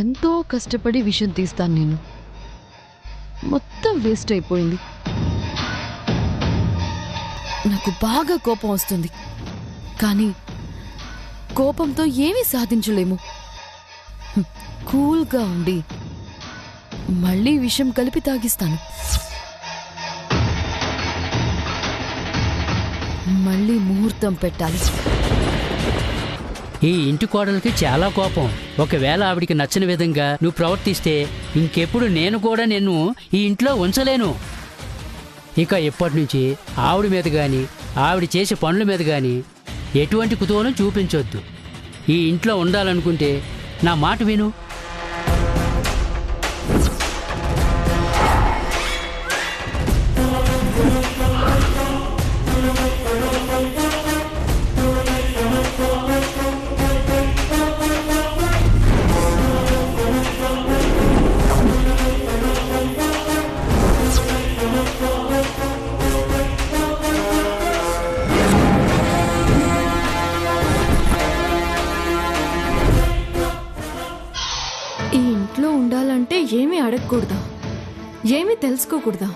ఎంతో కష్టపడి విషయం తీస్తాను నేను. మొత్తం వేస్ట్ అయిపోయింది. నాకు బాగా కోపం వస్తుంది, కానీ కోపంతో ఏమీ సాధించలేము. కూల్గా ఉండి మళ్ళీ విషం కలిపి తాగిస్తాను. మళ్ళీ ముహూర్తం పెట్టాలి. ఈ ఇంటి కోడలికి చాలా కోపం. ఒకవేళ ఆవిడికి నచ్చని విధంగా నువ్వు ప్రవర్తిస్తే ఇంకెప్పుడు నేను కూడా నిన్ను ఈ ఇంట్లో ఉంచలేను. ఇక ఇప్పటి నుంచి ఆవిడ మీద కానీ ఆవిడ చేసే పనుల మీద కానీ ఎటువంటి కుతూహలం చూపించొద్దు. ఈ ఇంట్లో ఉండాలనుకుంటే నా మాట విను. ఈ ఇంట్లో ఉండాలంటే ఏమీ అడగకూడదా, ఏమీ తెలుసుకోకూడదా?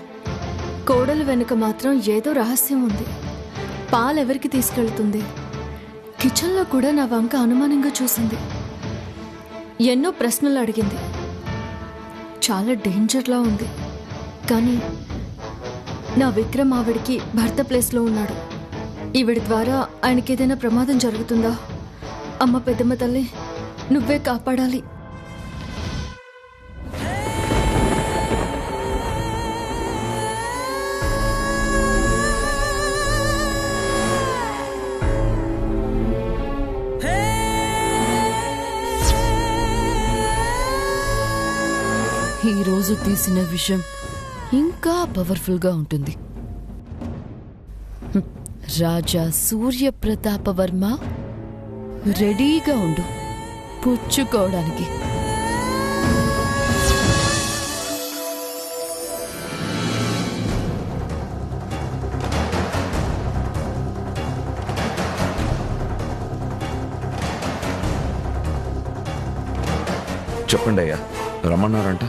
కోడలు వెనుక మాత్రం ఏదో రహస్యం ఉంది. పాలెవరికి తీసుకెళ్తుంది? కిచెన్లో కూడా నా వంక అనుమానంగా చూసింది. ఎన్నో ప్రశ్నలు అడిగింది. చాలా డేంజర్లా ఉంది. కానీ నా విక్రమ్ ఆవిడికి భర్త ప్లేస్లో ఉన్నాడు. ఈవిడి ద్వారా ఆయనకి ఏదైనా ప్రమాదం జరుగుతుందా? అమ్మ పెద్దమ్మ తల్లి, నువ్వే కాపాడాలి. ఈరోజు తీసిన విషయం ఇంకా పవర్ఫుల్గా ఉంటుంది. రాజా సూర్యప్రతాపవర్మ, రెడీగా ఉండు పుచ్చుకోవడానికి. చెప్పండి అయ్యా, రమ్మన్నారంట.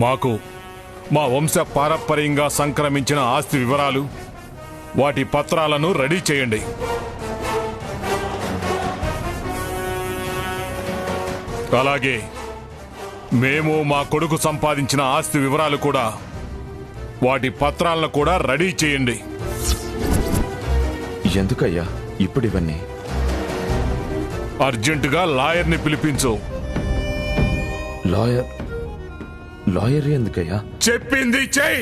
మాకు మా వంశ పారంపర్యంగా సంక్రమించిన ఆస్తి వివరాలు, వాటి పత్రాలను రెడీ చేయండి. అలాగే మేము మా కొడుకు సంపాదించిన ఆస్తి వివరాలు కూడా, వాటి పత్రాలను కూడా రెడీ చేయండి. ఎందుకయ్యా ఇప్పుడు ఇవన్నీ? అర్జెంటుగా లాయర్ని పిలిపించు. లాయర్ ఎందుకయ్యా? చెప్పింది చెయ్యి.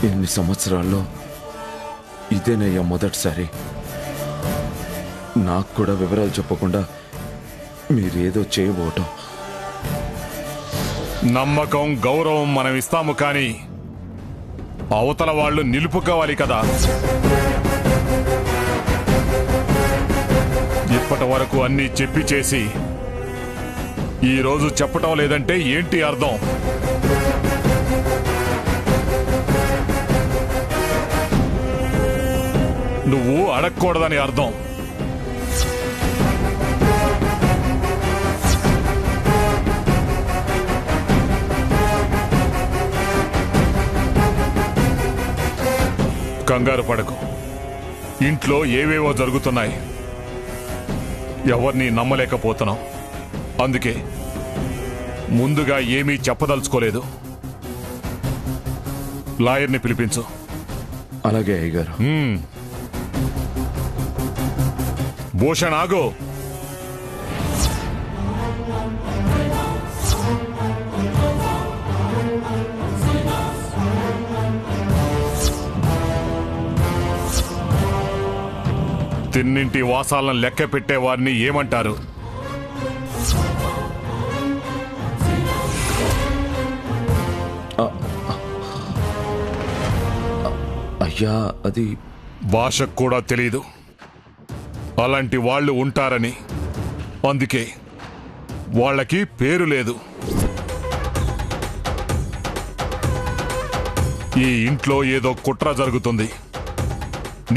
ఇన్ని సంవత్సరాల్లో ఇదేనయ్యా మొదటిసారి. నాకు కూడా వివరాలు చెప్పకుండా మీరేదో చేయబోవటం. నమ్మకం, గౌరవం మనం ఇస్తాము, కానీ అవతల వాళ్ళు నిలుపుకోవాలి కదా. ఇప్పటి వరకు అన్నీ చెప్పి చేసి ఈరోజు చెప్పటం లేదంటే ఏంటి అర్థం? నువ్వు అడగకూడదని అర్థం. కంగారు పడకు. ఇంట్లో ఏవేవో జరుగుతున్నాయి, ఎవరిని నమ్మలేకపోతున్నాం. అందుకే ముందుగా ఏమీ చెప్పదలుచుకోలేదు. లాయర్ని పిలిపించు. అలాగే అయ్యగారు. భూషణ్ ఆగు. తిన్నింటి వాసాలను లెక్క పెట్టేవారిని ఏమంటారు? అయ్యా, అది భాషకు కూడా తెలీదు అలాంటి వాళ్ళు ఉంటారని. అందుకే వాళ్ళకి పేరు లేదు. ఈ ఇంట్లో ఏదో కుట్ర జరుగుతుంది.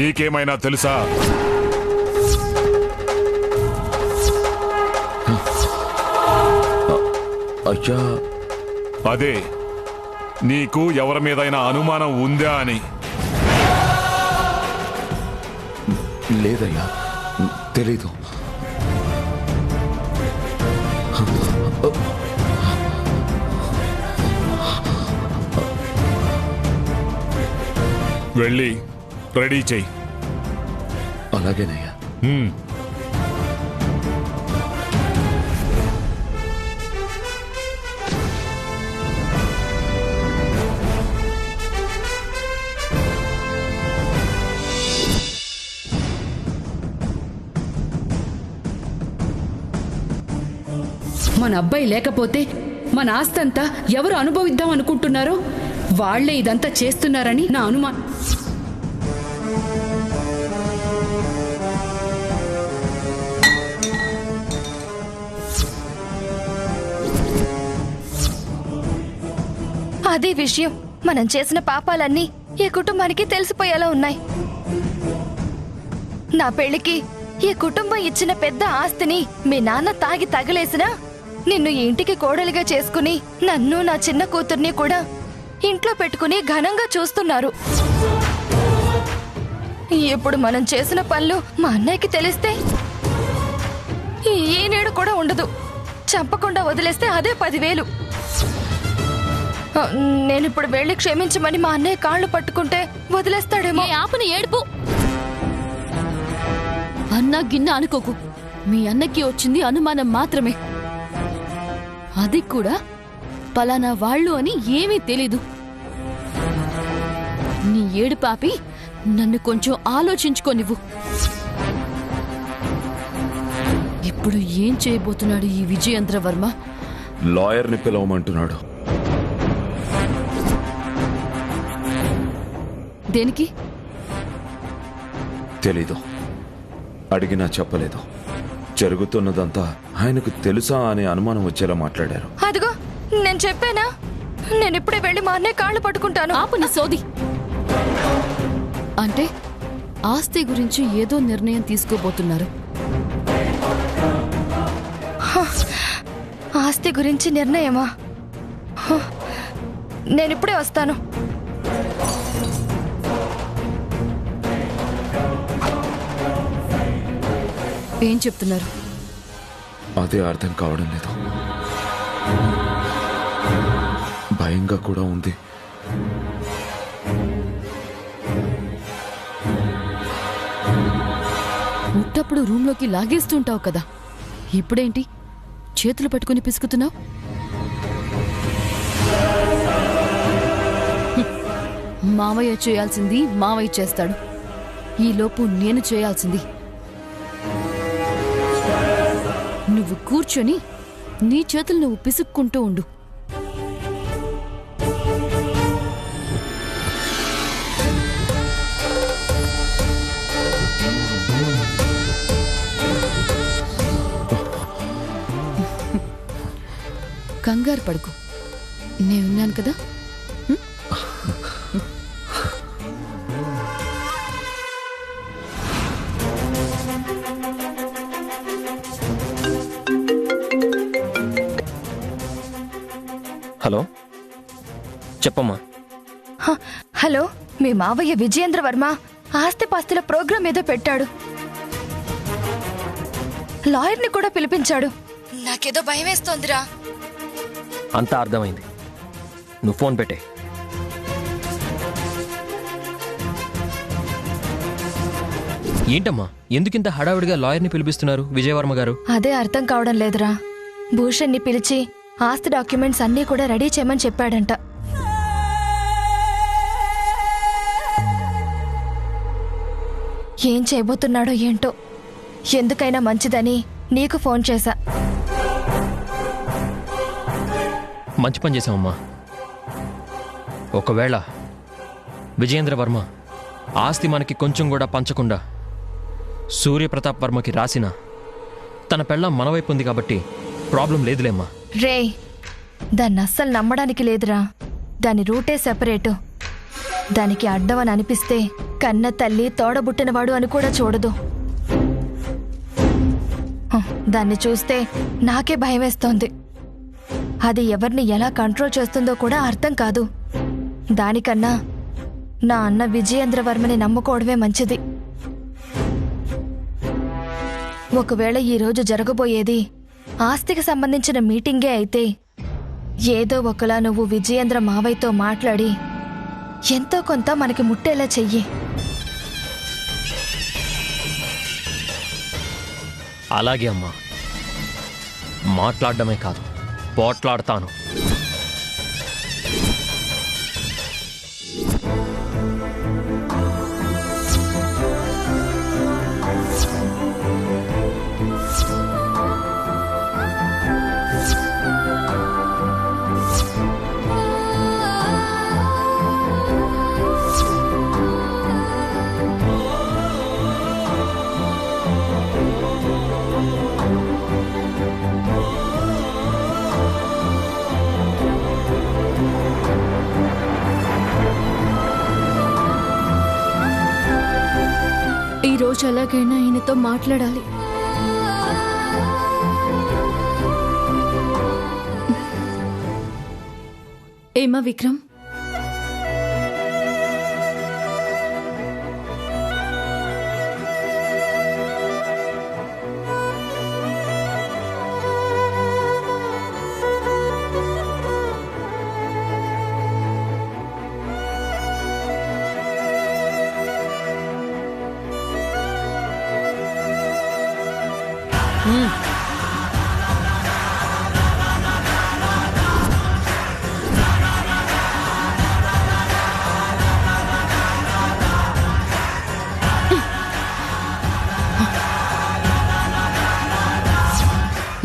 నీకేమైనా తెలుసా? అయ్యా, అదే, నీకు ఎవరి మీదైనా అనుమానం ఉందా అని. లేదయ్యా, తెలీదు. వెళ్ళి రెడీ చెయ్యి. అలాగేనయ్యా. మన అబ్బాయి లేకపోతే మన ఆస్తంతా ఎవరు అనుభవిద్దాం అనుకుంటున్నారో వాళ్లే ఇదంతా చేస్తున్నారని నా అనుమానం. అదే విషయం. మనం చేసిన పాపాలన్నీ ఈ కుటుంబానికి తెలిసిపోయేలా ఉన్నాయి. నా పెళ్లికి ఈ కుటుంబం ఇచ్చిన పెద్ద ఆస్తిని మీ నాన్న తాగి తగలేసినా నిన్ను ఈ ఇంటికి కోడలిగా చేసుకుని నన్ను నా చిన్న కూతుర్ని కూడా ఇంట్లో పెట్టుకుని ఘనంగా చూస్తున్నారు. ఇప్పుడు మనం చేసిన పనులు మా అన్నయ్యకి తెలిస్తే ఈనేడు కూడా ఉండదు. చంపకుండా వదిలేస్తే అదే 10,000. నేనిప్పుడు వెళ్ళి క్షమించమని మా అన్నయ్య కాళ్ళు పట్టుకుంటే వదిలేస్తాడేమో. ఆపని ఏడుపు. అన్నా గిన్న అనుకోకు. మీ అన్నకి వచ్చింది అనుమానం మాత్రమే. అది కూడా పలానా వాళ్ళు అని ఏమీ తెలీదు. నీ ఏడు పాపి నన్ను కొంచెం ఆలోచించుకోనివ్వు. ఇప్పుడు ఏం చేయబోతున్నాడు ఈ విజయేంద్ర వర్మ? లాయర్ని పిలవమంటున్నాడు. దేనికి? తెలీదు. అడిగినా చెప్పలేదు. జరుగుతున్నదంతా ఆయనకు తెలుసా అనే అనుమానం వచ్చేలా మాట్లాడారు. అదిగో నేను చెప్పానా, నేను ఇప్పుడే వెళ్ళి మా అన్నయ్య కాళ్ళు పట్టుకుంటాను. ఆపని సోది. అంటే ఆస్తి గురించి ఏదో నిర్ణయం తీసుకోబోతున్నారు. ఆస్తి గురించి నిర్ణయమా? నేనిప్పుడే వస్తాను. ఏం చెప్తున్నారు? అదే అర్థం కావడం లేదు. భయంగా కూడా ఉంది. ముట్టప్పుడు రూంలోకి లాగేస్తుంటావు కదా, ఇప్పుడేంటి చేతులు పట్టుకుని పిసుకుతున్నావు? మావయ్య చేయాల్సింది మావయ్య చేస్తాడు. ఈలోపు నేను చేయాల్సింది నువ్వు కూర్చొని నీ చేతులు నువ్వు పిసుక్కుంటూ ఉండు. కంగారు పడుకు, నేనున్నాను కదా. హలో, చెప్పమ్మా. హలో, మీ మావయ్య విజయేంద్ర వర్మ ఆస్తిపాస్తుల ప్రోగ్రాం ఏదో పెట్టాడు. లాయర్ని కూడా పిలిపించాడు. నాకేదో భయం వేస్తోందిరా. అంతా అర్థమైంది. నువ్వు ఫోన్ పెట్టే. ఏంటమ్మా, ఎందుకింత హడావిడిగా లాయర్ని పిలిపిస్తున్నారు విజయవర్మ గారు? అదే అర్థం కావడం లేదురా. భూషణ్ని పిలిచి ఆస్తి డాక్యుమెంట్స్ అన్నీ కూడా రెడీ చేయమని చెప్పాడంట. ఏం చేయబోతున్నాడో ఏంటో. ఎందుకైనా మంచిదని నీకు ఫోన్ చేశా. మంచి పని చేశామమ్మా. ఒకవేళ విజయేంద్ర వర్మ ఆస్తి మనకి కొంచెం కూడా పంచకుండా సూర్యప్రతాప్ వర్మకి రాసిన తన పెళ్ళం మన వైపు ఉంది కాబట్టి ప్రాబ్లం లేదులేమ్మా. రే, దాన్ని అస్సలు నమ్మడానికి లేదురా. దాని రూటే సెపరేటు. దానికి అడ్డమని అనిపిస్తే కన్న తల్లి తోడబుట్టినవాడు అని కూడా చూడదు. దాన్ని చూస్తే నాకే భయమేస్తోంది. అది ఎవరిని ఎలా కంట్రోల్ చేస్తుందో కూడా అర్థం కాదు. దానికన్నా నా అన్న విజయేంద్రవర్మని నమ్ముకోవడమే మంచిది. ఒకవేళ ఈరోజు జరగబోయేది ఆస్తికి సంబంధించిన మీటింగే అయితే ఏదో ఒకలా నువ్వు విజయేంద్ర మావయ్యతో మాట్లాడి ఎంతో కొంత మనకి ముట్టేలా చెయ్యి. అలాగే అమ్మా, మాట్లాడడమే కాదు, పోట్లాడతాను. ఈ రోజు ఎలాగైనా ఈయనతో మాట్లాడాలి. ఏమా విక్రమ్,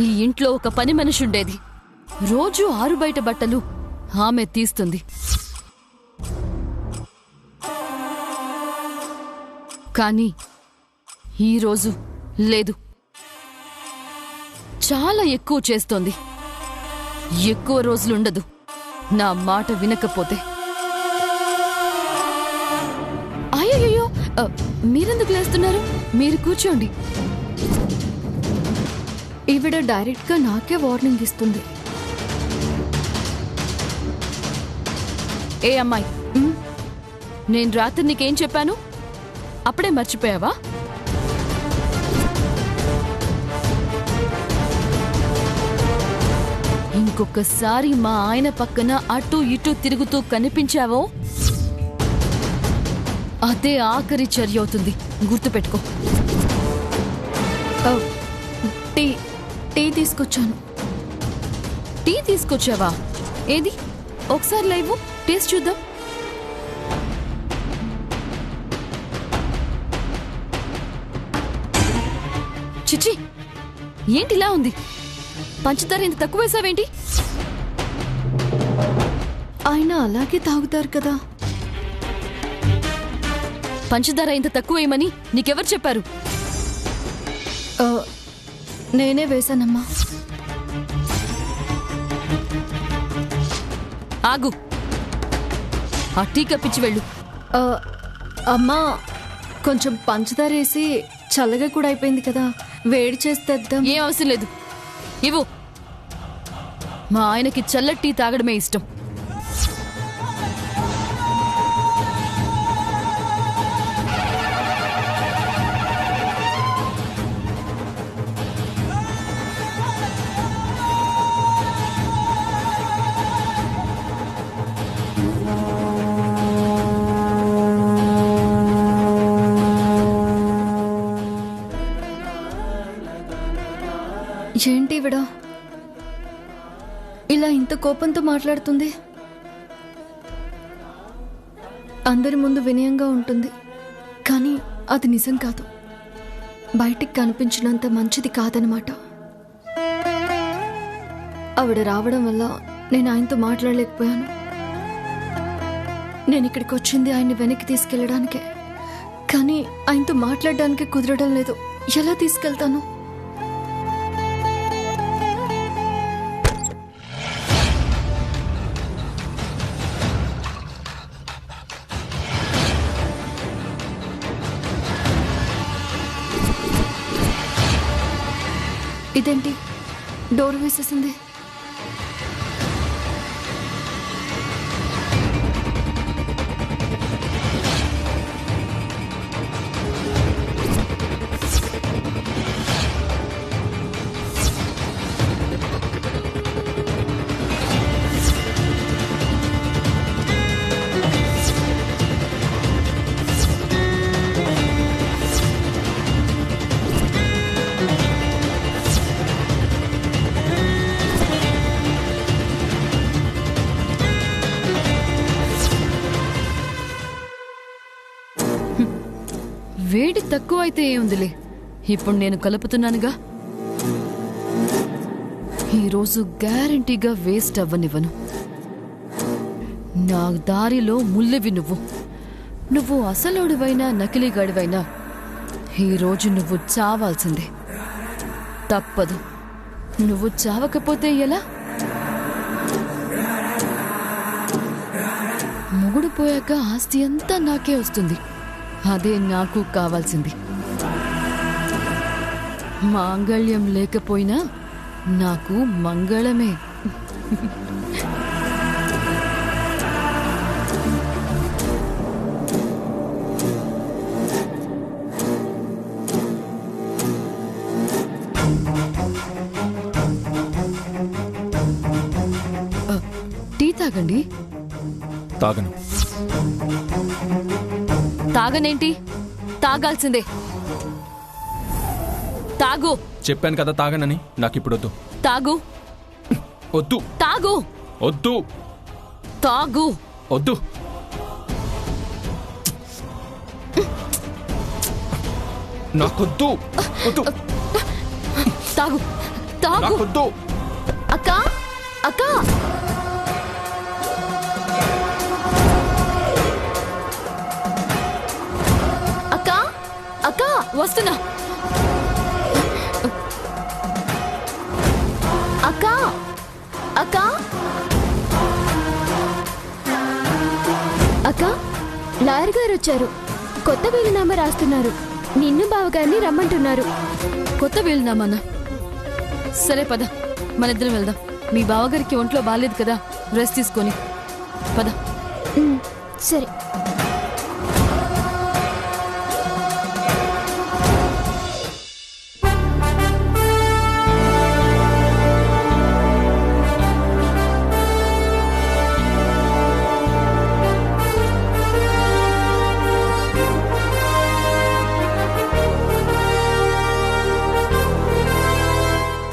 ఈ ఇంట్లో ఒక పని మనిషి ఉండేది. రోజు 6 బయట బట్టలు ఆమె తీస్తుంది. కానీ ఈరోజు లేదు, చాలా ఎక్కువ చేస్తోంది. ఎక్కువ రోజులుండదు నా మాట వినకపోతే. అయ్యయ్యో, మీరెందుకు లేస్తున్నారు? మీరు కూర్చోండి. ఈవిడ డైరెక్ట్ గా నాకే వార్నింగ్ ఇస్తుంది. ఏ అమ్మాయి, నేను రాత్రి నీకేం చెప్పాను? అప్పుడే మర్చిపోయావా? ఇంకొకసారి మా ఆయన పక్కన అటు ఇటు తిరుగుతూ కనిపించావో అదే ఆఖరి చర్య అవుతుంది, గుర్తుపెట్టుకో. టీ తీసుకొచ్చాను. టీ తీసుకొచ్చావా? ఏది, ఒకసారి లైవ్ టేస్ట్ చూద్దాం. చిచి, ఏంటిలా ఉంది? పంచదార ఇంత తక్కువ వేసావేంటి? ఆయన అలాగే తాగుతారు కదా. పంచదార ఇంత తక్కువ వేయమని నీకెవరు చెప్పారు? నేనే వేశానమ్మా. ఆగు, ఆ టీ కప్పిచ్చి వెళ్ళు. అమ్మా, కొంచెం పంచదార వేసి చల్లగా కూడా అయిపోయింది కదా, వేడి చేస్తేద్దాం. ఏం అవసరం లేదు, ఇవ్వు. మా ఆయనకి చల్లటి టీ తాగడమే ఇష్టం. ఏంటి ఇవిడ ఇలా ఇంత కోపంతో మాట్లాడుతుంది? అందరి ముందు వినయంగా ఉంటుంది, కానీ అది నిజం కాదు. బయటికి కనిపించినంత మంచిది కాదనమాట. ఆవిడ రావడం వల్ల నేను ఆయనతో మాట్లాడలేకపోయాను. నేను ఇక్కడికి వచ్చింది ఆయన్ని వెనక్కి తీసుకెళ్ళడానికే, కానీ ఆయనతో మాట్లాడడానికి కుదరడం లేదు. ఎలా తీసుకెళ్తాను? ఇదేంటి డోర్ వేసేసింది? వేడి తక్కువ అయితే ఏముందిలే, ఇప్పుడు నేను కలుపుతున్నానుగా. ఈరోజు గ్యారంటీగా వేస్ట్ అవ్వనివ్వను. నా దారిలో ముల్లెవి నువ్వు అసలోడివైనా నకిలీగాడివైనా ఈరోజు నువ్వు చావాల్సిందే. తప్పదు. నువ్వు చావకపోతే ఎలా? మొగుడు పోయాక ఆస్తి అంతా నాకే వస్తుంది. అదే నాకు కావాల్సింది. మాంగళ్యం లేకపోయినా నాకు మంగళమే. టీ తాగండి. తాగను. తాగనేంటి? తాగాల్సిందే. తాగు. చెప్పాను కదా తాగనని. నాకు ఇప్పుడు వద్దు. తాగు. వద్దు. తాగు. వద్దు. తాగు. వద్దు. నాకొద్దు. వద్దు. తాగు. తాగు. నాకొద్దు. అక్క, అక్క, అక్క, అక్క, వస్తున్నా. అక్క, అక్క, అక్క, లాయర్ గారు వచ్చారు. కొత్త వీలునామా రాస్తున్నారు. నిన్ను బావగారిని రమ్మంటున్నారు. కొత్త వీలునామానా? సరే పద, మన ఇద్దరం వెళ్దాం. మీ బావగారికి ఒంట్లో బాగాలేదు కదా, రెస్ట్ తీసుకొని పద. సరే.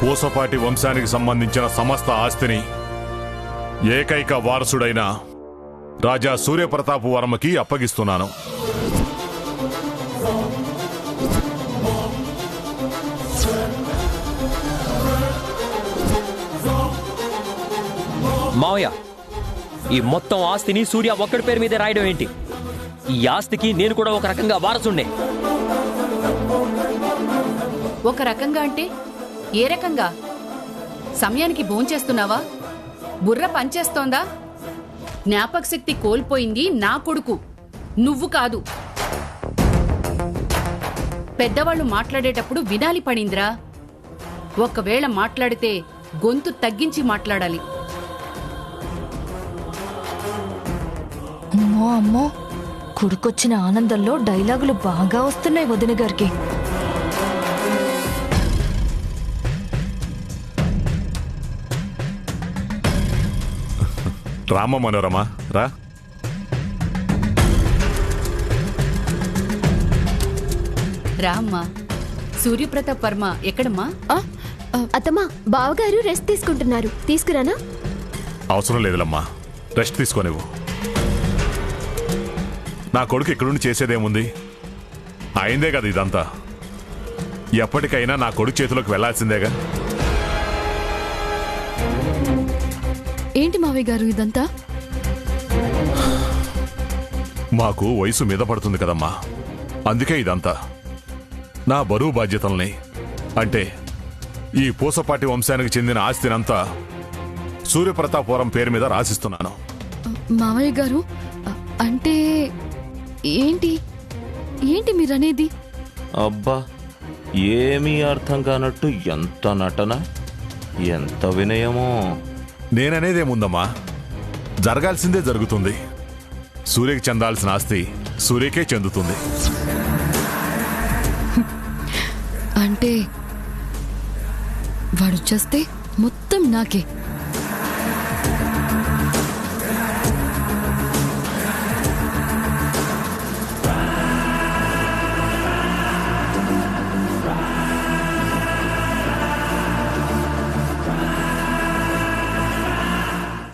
పూసపాటి వంశానికి సంబంధించిన సమస్త ఆస్తిని ఏకైక వారసుడైన రాజా సూర్యప్రతాప్ వర్మకి అప్పగిస్తున్నాను. మావయ్య, ఈ మొత్తం ఆస్తిని సూర్య ఒక్కడి పేరు మీద రాయడం ఏంటి? ఈ ఆస్తికి నేను కూడా ఒక రకంగా వారసుండే. ఒక రకంగా అంటే ఏ రకంగా? సమయానికి భోంచేస్తున్నావా? బుర్ర పనిచేస్తోందా? జ్ఞాపక శక్తి కోల్పోయింది నా కొడుకు, నువ్వు కాదు. పెద్దవాళ్ళు మాట్లాడేటప్పుడు వినాలి పడింద్రా. ఒకవేళ మాట్లాడితే గొంతు తగ్గించి మాట్లాడాలి. అమ్మో అమ్మో, కొడుకొచ్చిన ఆనందంలో డైలాగులు బాగా వస్తున్నాయి వదిన గారికి. రామ మనోరమ, రా. రామ్మా. సూర్యప్రతాప్ వర్మ ఎక్కడమ్మా? అత్తమ్మా, బావగారు రెస్ట్ తీసుకుంటున్నారు. తీసుకురానా? అవసరం లేదులమ్మా, రెస్ట్ తీసుకోనివ్వు. నా కొడుకు ఇక్కడుండి చేసేదేముంది? అయిందే కదా ఇదంతా. ఎప్పటికైనా నా కొడుకు చేతిలోకి వెళ్లాల్సిందేగా. ఏంటి మావయ్య గారు ఇదంతా? మాకు వయసు మీద పడుతుంది కదమ్మా, అందుకే ఇదంతా. నా బరువు బాధ్యతల్ని, అంటే ఈ పూసపాటి వంశానికి చెందిన ఆస్తినంతా సూర్యప్రతాపురం పేరు మీద రాసిస్తున్నాను. మావయ్య గారు, అంటే ఏంటి ఏంటి మీరనేది? అబ్బా, ఏమీ అర్థం కానట్టు ఎంత నటన, ఎంత వినయమో. నేననేదేముందమ్మా, జరగాల్సిందే జరుగుతుంది. సూర్యకి చెందాల్సిన ఆస్తి సూర్యకే చెందుతుంది. అంటే వాడు చేస్తే మొత్తం నాకే.